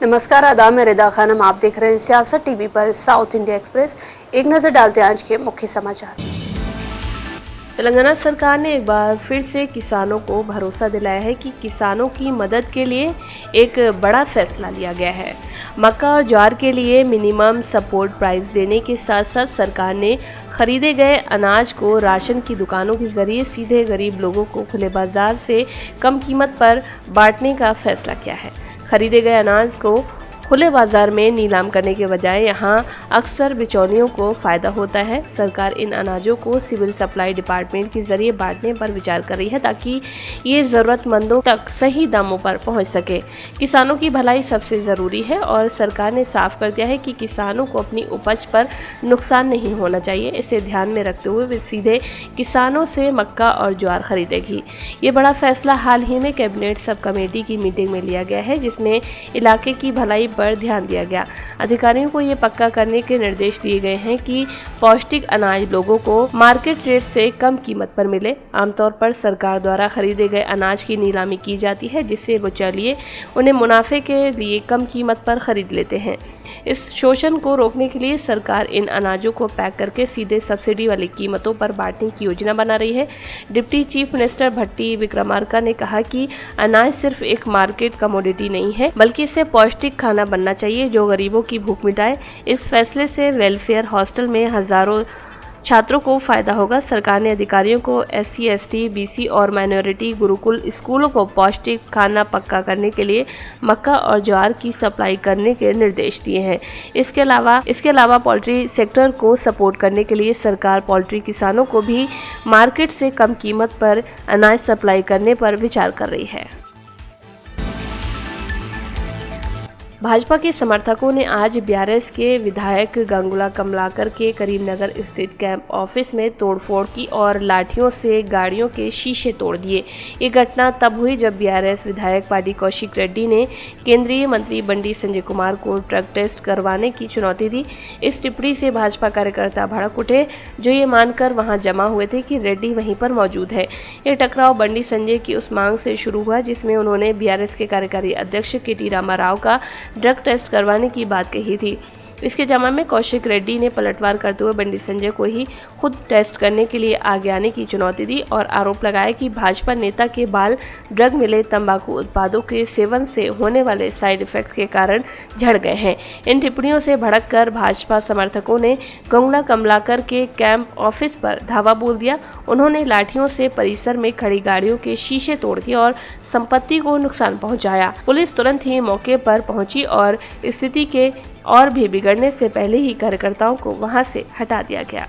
नमस्कार, आदाब, मैं रिदा खानम। आप देख रहे हैं सियासत टीवी पर साउथ इंडिया एक्सप्रेस। एक नजर डालते हैं आज के मुख्य समाचार। तेलंगाना सरकार ने एक बार फिर से किसानों को भरोसा दिलाया है कि किसानों की मदद के लिए एक बड़ा फैसला लिया गया है। मक्का और ज्वार के लिए मिनिमम सपोर्ट प्राइस देने के साथ साथ सरकार ने खरीदे गए अनाज को राशन की दुकानों के जरिए सीधे गरीब लोगों को खुले बाजार से कम कीमत पर बांटने का फैसला किया है। खरीदे गए अनाज को खुले बाजार में नीलाम करने के बजाय यहां अक्सर बिचौलियों को फायदा होता है। सरकार इन अनाजों को सिविल सप्लाई डिपार्टमेंट के जरिए बांटने पर विचार कर रही है ताकि ये जरूरतमंदों तक सही दामों पर पहुंच सके। किसानों की भलाई सबसे जरूरी है और सरकार ने साफ कर दिया है कि किसानों को अपनी उपज पर नुकसान नहीं होना चाहिए। इसे ध्यान में रखते हुए वे सीधे किसानों से मक्का और ज्वार खरीदेगी। ये बड़ा फैसला हाल ही में कैबिनेट सब कमेटी की मीटिंग में लिया गया है, जिसमें इलाके की भलाई पर ध्यान दिया गया। अधिकारियों को ये पक्का करने के निर्देश दिए गए हैं कि पौष्टिक अनाज लोगों को मार्केट रेट से कम कीमत पर मिले। आमतौर पर सरकार द्वारा खरीदे गए अनाज की नीलामी की जाती है, जिससे बिचौलिए उन्हें मुनाफे के लिए कम कीमत पर खरीद लेते हैं। इस शोषण को रोकने के लिए सरकार इन अनाजों को पैक करके सीधे सब्सिडी वाली कीमतों पर बांटने की योजना बना रही है। डिप्टी चीफ मिनिस्टर भट्टी विक्रमार्का ने कहा कि अनाज सिर्फ एक मार्केट कमोडिटी नहीं है, बल्कि इसे पौष्टिक खाना बनना चाहिए जो गरीबों की भूख मिटाए। इस फैसले से वेलफेयर हॉस्टल में हजारों छात्रों को फायदा होगा। सरकार ने अधिकारियों को SC, ST, BC और माइनॉरिटी गुरुकुल स्कूलों को पौष्टिक खाना पक्का करने के लिए मक्का और ज्वार की सप्लाई करने के निर्देश दिए हैं। इसके अलावा पोल्ट्री सेक्टर को सपोर्ट करने के लिए सरकार पोल्ट्री किसानों को भी मार्केट से कम कीमत पर अनाज सप्लाई करने पर विचार कर रही है। भाजपा के समर्थकों ने आज BRS के विधायक गंगुला कमलाकर के करीमनगर स्थित कैंप ऑफिस में तोड़फोड़ की और लाठियों से गाड़ियों के शीशे तोड़ दिए। ये घटना तब हुई जब BRS विधायक पाडी कौशिक रेड्डी ने केंद्रीय मंत्री बंडी संजय कुमार को ट्रक टेस्ट करवाने की चुनौती दी। इस टिप्पणी से भाजपा कार्यकर्ता भड़क उठे, जो ये मानकर वहां जमा हुए थे कि रेड्डी वहीं पर मौजूद है। ये टकराव बंडी संजय की उस मांग से शुरू हुआ जिसमें उन्होंने BRS के कार्यकारी अध्यक्ष KT रामाराव का ड्रग टेस्ट करवाने की बात कही थी। इसके जवाब में कौशिक रेड्डी ने पलटवार करते हुए बंडी संजय को ही खुद टेस्ट करने के लिए आगे आने की चुनौती दी और आरोप लगाया कि भाजपा नेता के बाल ड्रग मिले तंबाकू उत्पादों के सेवन से होने वाले साइड इफेक्ट के कारण झड़ गए हैं। इन टिप्पणियों से भड़ककर भाजपा समर्थकों ने गंगुला कमलाकर के कैंप ऑफिस पर धावा बोल दिया। उन्होंने लाठियों से परिसर में खड़ी गाड़ियों के शीशे तोड़ दिए और संपत्ति को नुकसान पहुंचाया। पुलिस तुरंत ही मौके पर पहुंची और स्थिति के और भी बिगड़ने से पहले ही कार्यकर्ताओं को वहां से हटा दिया गया।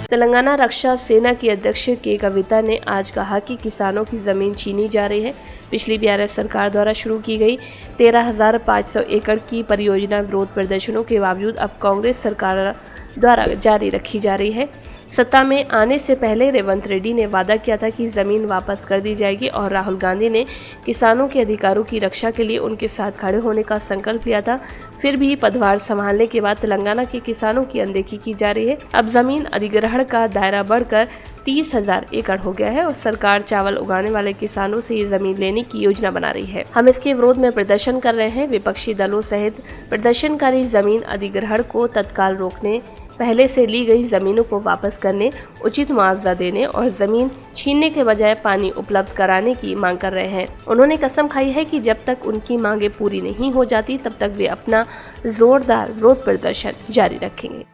तेलंगाना रक्षा सेना की अध्यक्ष के कविता ने आज कहा कि किसानों की जमीन छीनी जा रही है। पिछली BRS सरकार द्वारा शुरू की गई 13,500 एकड़ की परियोजना विरोध प्रदर्शनों के बावजूद अब कांग्रेस सरकार द्वारा जारी रखी जा रही है। सत्ता में आने से पहले रेवंत रेड्डी ने वादा किया था कि जमीन वापस कर दी जाएगी और राहुल गांधी ने किसानों के अधिकारों की रक्षा के लिए उनके साथ खड़े होने का संकल्प लिया था। फिर भी पदभार संभालने के बाद तेलंगाना के किसानों की अनदेखी की जा रही है। अब जमीन अधिग्रहण का दायरा बढ़कर 30,000 एकड़ हो गया है और सरकार चावल उगाने वाले किसानों से ये जमीन लेने की योजना बना रही है। हम इसके विरोध में प्रदर्शन कर रहे हैं। विपक्षी दलों सहित प्रदर्शनकारी जमीन अधिग्रहण को तत्काल रोकने, पहले से ली गई जमीनों को वापस करने, उचित मुआवजा देने और जमीन छीनने के बजाय पानी उपलब्ध कराने की मांग कर रहे हैं। उन्होंने कसम खाई है कि जब तक उनकी मांगे पूरी नहीं हो जाती तब तक वे अपना जोरदार विरोध प्रदर्शन जारी रखेंगे।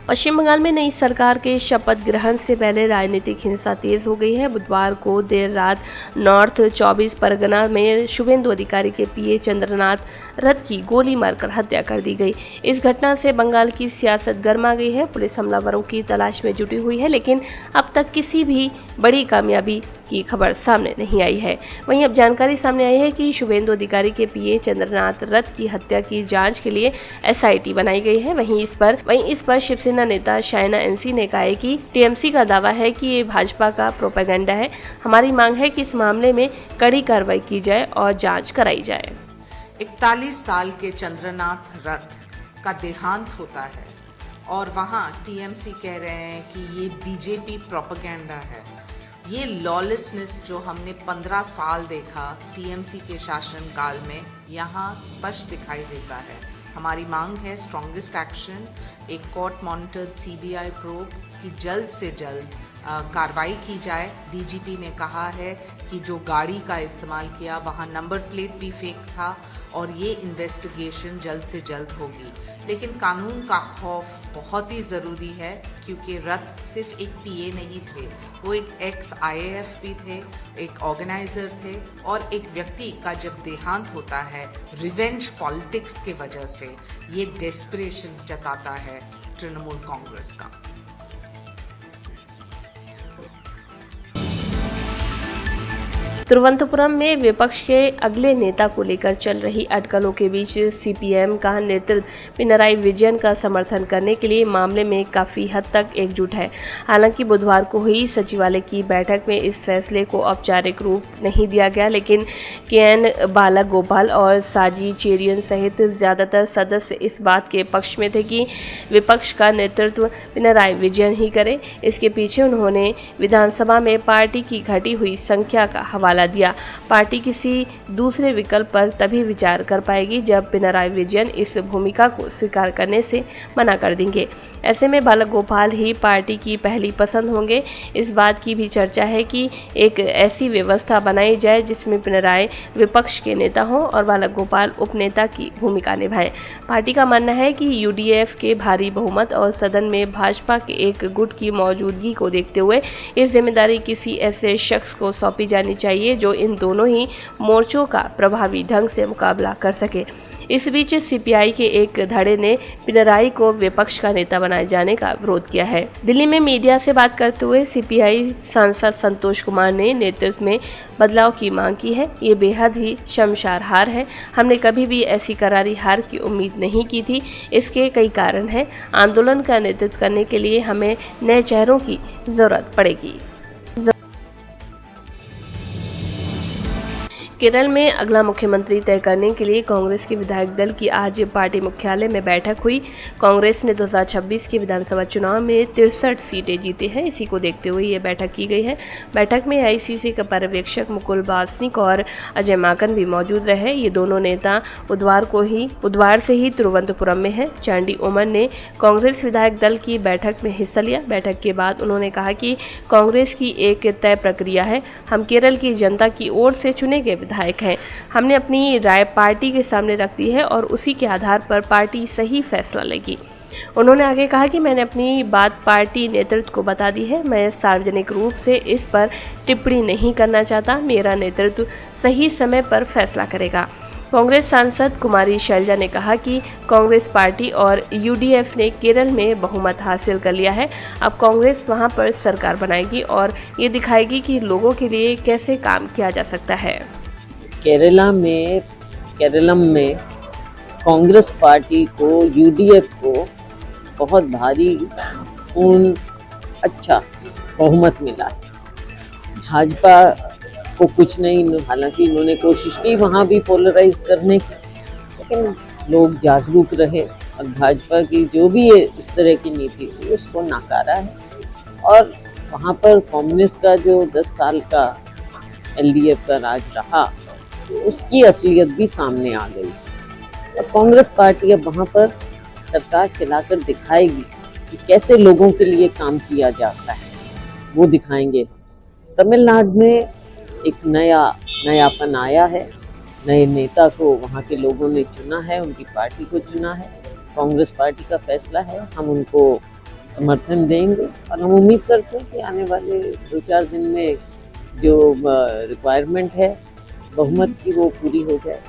पश्चिम बंगाल में नई सरकार के शपथ ग्रहण से पहले राजनीतिक हिंसा तेज हो गई है। बुधवार को देर रात नॉर्थ 24 परगना में शुभेंदु अधिकारी के PA चंद्रनाथ रथ की गोली मारकर हत्या कर दी गई। इस घटना से बंगाल की सियासत गर्मा गई है। पुलिस हमलावरों की तलाश में जुटी हुई है, लेकिन अब तक किसी भी बड़ी कामयाबी की खबर सामने नहीं आई है। वहीं अब जानकारी सामने आई है कि शुभेंदु अधिकारी के PA चंद्रनाथ रथ की हत्या की जांच के लिए SIT बनाई गई है। वहीं इस पर शिवसेना नेता शायना NC ने कहा है कि TMC का दावा है कि ये भाजपा का प्रोपेगेंडा है। हमारी मांग है कि इस मामले में कड़ी कार्रवाई की जाए और जांच कराई जाए। 41 साल के चंद्रनाथ रथ का देहांत होता है और वहाँ TMC कह रहे हैं कि ये BJP प्रोपेगेंडा है। ये लॉलेसनेस जो हमने 15 साल देखा टीएमसी के शासनकाल में, यहाँ स्पष्ट दिखाई देता है। हमारी मांग है स्ट्रॉन्गेस्ट एक्शन, एक कोर्ट मॉनिटर्ड सीबीआई प्रोब की जल्द से जल्द कार्रवाई की जाए। डीजीपी ने कहा है कि जो गाड़ी का इस्तेमाल किया वहाँ नंबर प्लेट भी फेक था और ये इन्वेस्टिगेशन जल्द से जल्द होगी। लेकिन कानून का खौफ बहुत ही ज़रूरी है, क्योंकि रथ सिर्फ एक पीए नहीं थे, वो एक एक्स आईएएफ भी थे, एक ऑर्गेनाइजर थे, और एक व्यक्ति का जब देहांत होता है रिवेंज पॉलिटिक्स के वजह से, ये डेस्परेशन जताता है तृणमूल कांग्रेस का। तिरुवनंतपुरम में विपक्ष के अगले नेता को लेकर चल रही अटकलों के बीच सीपीएम का नेतृत्व पिनराई विजयन का समर्थन करने के लिए मामले में काफ़ी हद तक एकजुट है। हालांकि बुधवार को हुई सचिवालय की बैठक में इस फैसले को औपचारिक रूप नहीं दिया गया, लेकिन केएन बालागोपाल और साजी चेरियन सहित ज़्यादातर सदस्य इस बात के पक्ष में थे कि विपक्ष का नेतृत्व पिनराई विजयन ही करे। इसके पीछे उन्होंने विधानसभा में पार्टी की घटी हुई संख्या का हवाला दिया। पार्टी किसी दूसरे विकल्प पर तभी विचार कर पाएगी जब पिनराई विजयन इस भूमिका को स्वीकार करने से मना कर देंगे। ऐसे में बालागोपाल ही पार्टी की पहली पसंद होंगे। इस बात की भी चर्चा है कि एक ऐसी व्यवस्था बनाई जाए जिसमें पिनराई विपक्ष के नेता हों और बालागोपाल उपनेता की भूमिका निभाएं। पार्टी का मानना है कि यूडीएफ के भारी बहुमत और सदन में भाजपा के एक गुट की मौजूदगी को देखते हुए इस जिम्मेदारी किसी ऐसे शख्स को सौंपी जानी चाहिए जो इन दोनों ही मोर्चों का प्रभावी ढंग से मुकाबला कर सके। इस बीच सीपीआई के एक धड़े ने पिनराई को विपक्ष का नेता बनाए जाने का विरोध किया है। दिल्ली में मीडिया से बात करते हुए सीपीआई सांसद संतोष कुमार ने नेतृत्व में बदलाव की मांग की है। ये बेहद ही शर्मसार हार है। हमने कभी भी ऐसी करारी हार की उम्मीद नहीं की थी। इसके कई कारण हैं। आंदोलन का नेतृत्व करने के लिए हमें नए चेहरों की जरूरत पड़ेगी। केरल में अगला मुख्यमंत्री तय करने के लिए कांग्रेस के विधायक दल की आज पार्टी मुख्यालय में बैठक हुई। कांग्रेस ने 2026 के विधानसभा चुनाव में 63 सीटें जीती हैं। इसी को देखते हुए ये बैठक की गई है। बैठक में आईसीसी के पर्यवेक्षक मुकुल वासनिक और अजय माकन भी मौजूद रहे। ये दोनों नेता बुधवार से ही तिरुवनंतपुरम में है। चांडी ओमन ने कांग्रेस विधायक दल की बैठक में हिस्सा लिया। बैठक के बाद उन्होंने कहा कि कांग्रेस की एक तय प्रक्रिया है। हम केरल की जनता की ओर से चुने गए विधायक हैं। हमने अपनी राय पार्टी के सामने रख दी है और उसी के आधार पर पार्टी सही फैसला लेगी। उन्होंने आगे कहा कि मैंने अपनी बात पार्टी नेतृत्व को बता दी है। मैं सार्वजनिक रूप से इस पर टिप्पणी नहीं करना चाहता। मेरा नेतृत्व सही समय पर फैसला करेगा। कांग्रेस सांसद कुमारी शैलजा ने कहा कि कांग्रेस पार्टी और यूडीएफ ने केरल में बहुमत हासिल कर लिया है। अब कांग्रेस वहां पर सरकार बनाएगी और ये दिखाएगी कि लोगों के लिए कैसे काम किया जा सकता है। केरलम में कांग्रेस पार्टी को, यूडीएफ को बहुत भारी अच्छा बहुमत मिला है। भाजपा को कुछ नहीं, हालांकि इन्होंने कोशिश की वहाँ भी पोलराइज करने की, लेकिन लोग जागरूक रहे और भाजपा की जो भी इस तरह की नीति थी उसको नकारा है। और वहाँ पर कांग्रेस का जो 10 साल का एलडीएफ का राज रहा, तो उसकी असलियत भी सामने आ गई और कांग्रेस पार्टी अब वहाँ पर सरकार चलाकर दिखाएगी कि कैसे लोगों के लिए काम किया जाता है, वो दिखाएंगे। तमिलनाडु में एक नयापन आया है। नए नेता को वहाँ के लोगों ने चुना है, उनकी पार्टी को चुना है। कांग्रेस पार्टी का फैसला है, हम उनको समर्थन देंगे और हम उम्मीद करते हैं कि आने वाले 2-4 दिन में जो रिक्वायरमेंट है बहुमत की, वो पूरी हो जाए।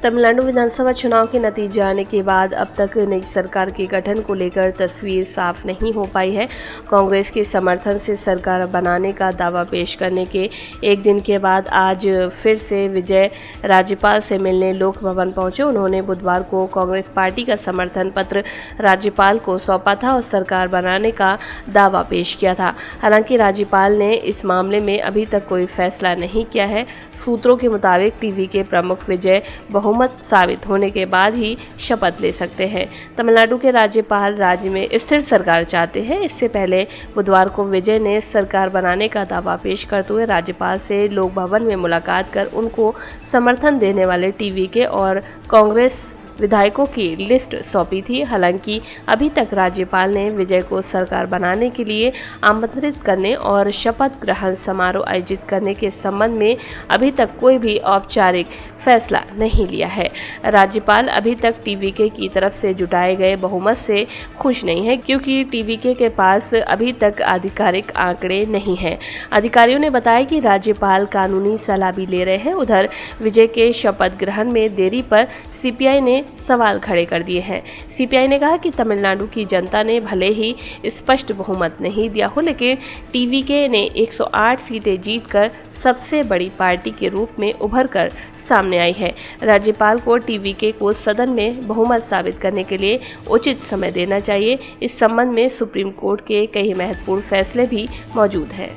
तमिलनाडु विधानसभा चुनाव के नतीजे आने के बाद अब तक नई सरकार के गठन को लेकर तस्वीर साफ नहीं हो पाई है। कांग्रेस के समर्थन से सरकार बनाने का दावा पेश करने के एक दिन के बाद आज फिर से विजय राज्यपाल से मिलने लोक भवन पहुंचे। उन्होंने बुधवार को कांग्रेस पार्टी का समर्थन पत्र राज्यपाल को सौंपा था और सरकार बनाने का दावा पेश किया था। हालांकि राज्यपाल ने इस मामले में अभी तक कोई फैसला नहीं किया है। सूत्रों के मुताबिक टीवी के प्रमुख विजय बहुमत साबित होने के बाद ही शपथ ले सकते हैं। तमिलनाडु के राज्यपाल राज्य में स्थिर सरकार चाहते हैं। इससे पहले बुधवार को विजय ने सरकार बनाने का दावा पेश करते हुए राज्यपाल से लोक भवन में मुलाकात कर उनको समर्थन देने वाले टीवीके और कांग्रेस विधायकों की लिस्ट सौंपी थी। हालांकि अभी तक राज्यपाल ने विजय को सरकार बनाने के लिए आमंत्रित करने और शपथ ग्रहण समारोह आयोजित करने के संबंध में अभी तक कोई भी औपचारिक फैसला नहीं लिया है। राज्यपाल अभी तक टीवीके की तरफ से जुटाए गए बहुमत से खुश नहीं है, क्योंकि टीवीके के पास अभी तक आधिकारिक आंकड़े नहीं हैं। अधिकारियों ने बताया कि राज्यपाल कानूनी सलाह भी ले रहे हैं। उधर विजय के शपथ ग्रहण में देरी पर सीपीआई ने सवाल खड़े कर दिए हैं। सीपीआई ने कहा कि तमिलनाडु की जनता ने भले ही स्पष्ट बहुमत नहीं दिया हो, लेकिन टीवीके ने 108 सीटें जीतकर सबसे बड़ी पार्टी के रूप में उभर कर सामने आई है। राज्यपाल को टीवीके को सदन में बहुमत साबित करने के लिए उचित समय देना चाहिए। इस संबंध में सुप्रीम कोर्ट के कई महत्वपूर्ण फैसले भी मौजूद हैं।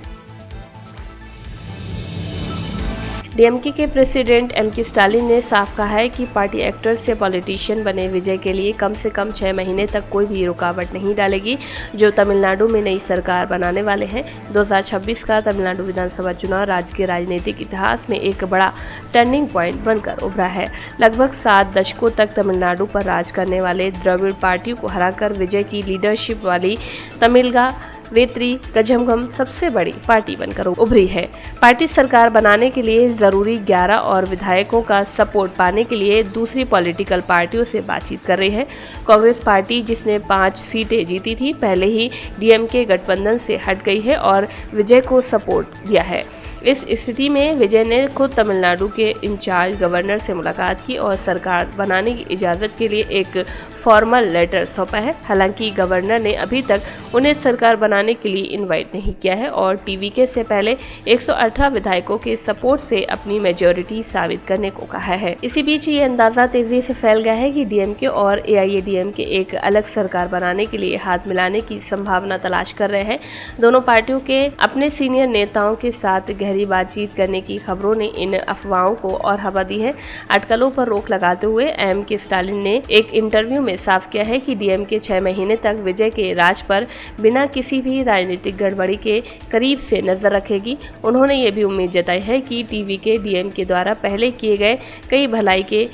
डीएमके के प्रेसिडेंट एमके स्टालिन ने साफ कहा है कि पार्टी एक्टर से पॉलिटिशियन बने विजय के लिए कम से कम 6 महीने तक कोई भी रुकावट नहीं डालेगी, जो तमिलनाडु में नई सरकार बनाने वाले हैं। 2026 का तमिलनाडु विधानसभा चुनाव राज्य के राजनीतिक इतिहास में एक बड़ा टर्निंग पॉइंट बनकर उभरा है। लगभग 7 दशकों तक तमिलनाडु पर राज करने वाले द्रविड़ पार्टियों को हराकर विजय की लीडरशिप वाली तमिलगा वेत्री कझगम सबसे बड़ी पार्टी बनकर उभरी है। पार्टी सरकार बनाने के लिए जरूरी 11 और विधायकों का सपोर्ट पाने के लिए दूसरी पॉलिटिकल पार्टियों से बातचीत कर रही है। कांग्रेस पार्टी, जिसने 5 सीटें जीती थी, पहले ही डीएमके गठबंधन से हट गई है और विजय को सपोर्ट दिया है। इस स्थिति में विजय ने खुद तमिलनाडु के इंचार्ज गवर्नर से मुलाकात की और सरकार बनाने की इजाज़त के लिए एक फॉर्मल लेटर सौंपा है। हालांकि गवर्नर ने अभी तक उन्हें सरकार बनाने के लिए इनवाइट नहीं किया है और टीवीके से पहले 118 विधायकों के सपोर्ट से अपनी मेजॉरिटी साबित करने को कहा है। इसी बीच ये अंदाजा तेजी से फैल गया है कि डीएमके और एआईएडीएमके एक अलग सरकार बनाने के लिए हाथ मिलाने की संभावना तलाश कर रहे हैं। दोनों पार्टियों के अपने सीनियर नेताओं के साथ गहरी बातचीत करने की खबरों ने इन अफवाहों को और हवा दी है। अटकलों पर रोक लगाते हुए एमके स्टालिन ने एक इंटरव्यू में साफ किया है कि डीएमके 6 महीने तक विजय के राज पर बिना किसी भी राजनीतिक गड़बड़ी के करीब से नजर रखेगी। उन्होंने ये भी उम्मीद जताई है कि टीवीके डीएमके द्वारा पहले किए गए कई भलाई के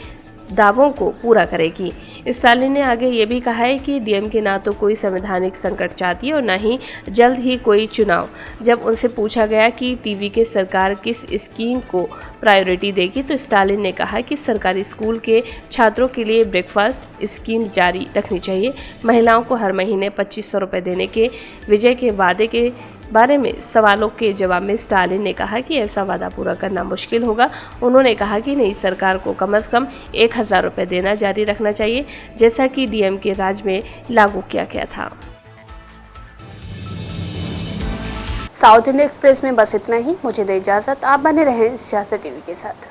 दावों को पूरा करेगी। स्टालिन ने आगे ये भी कहा है कि डीएमके ना तो कोई संवैधानिक संकट चाहती है और न ही जल्द ही कोई चुनाव। जब उनसे पूछा गया कि टीवीके सरकार किस स्कीम को प्रायोरिटी देगी, तो स्टालिन ने कहा कि सरकारी स्कूल के छात्रों के लिए ब्रेकफास्ट स्कीम जारी रखनी चाहिए। महिलाओं को हर महीने 2500 रुपये देने के विजय के वादे के बारे में सवालों के जवाब में स्टालिन ने कहा कि ऐसा वादा पूरा करना मुश्किल होगा। उन्होंने कहा कि नई सरकार को कम से कम 1000 रुपये देना जारी रखना चाहिए, जैसा कि डीएमके राज में लागू किया गया था। साउथ इंडिया एक्सप्रेस में बस इतना ही। मुझे दे इजाजत। आप बने रहें सियासत टीवी के साथ।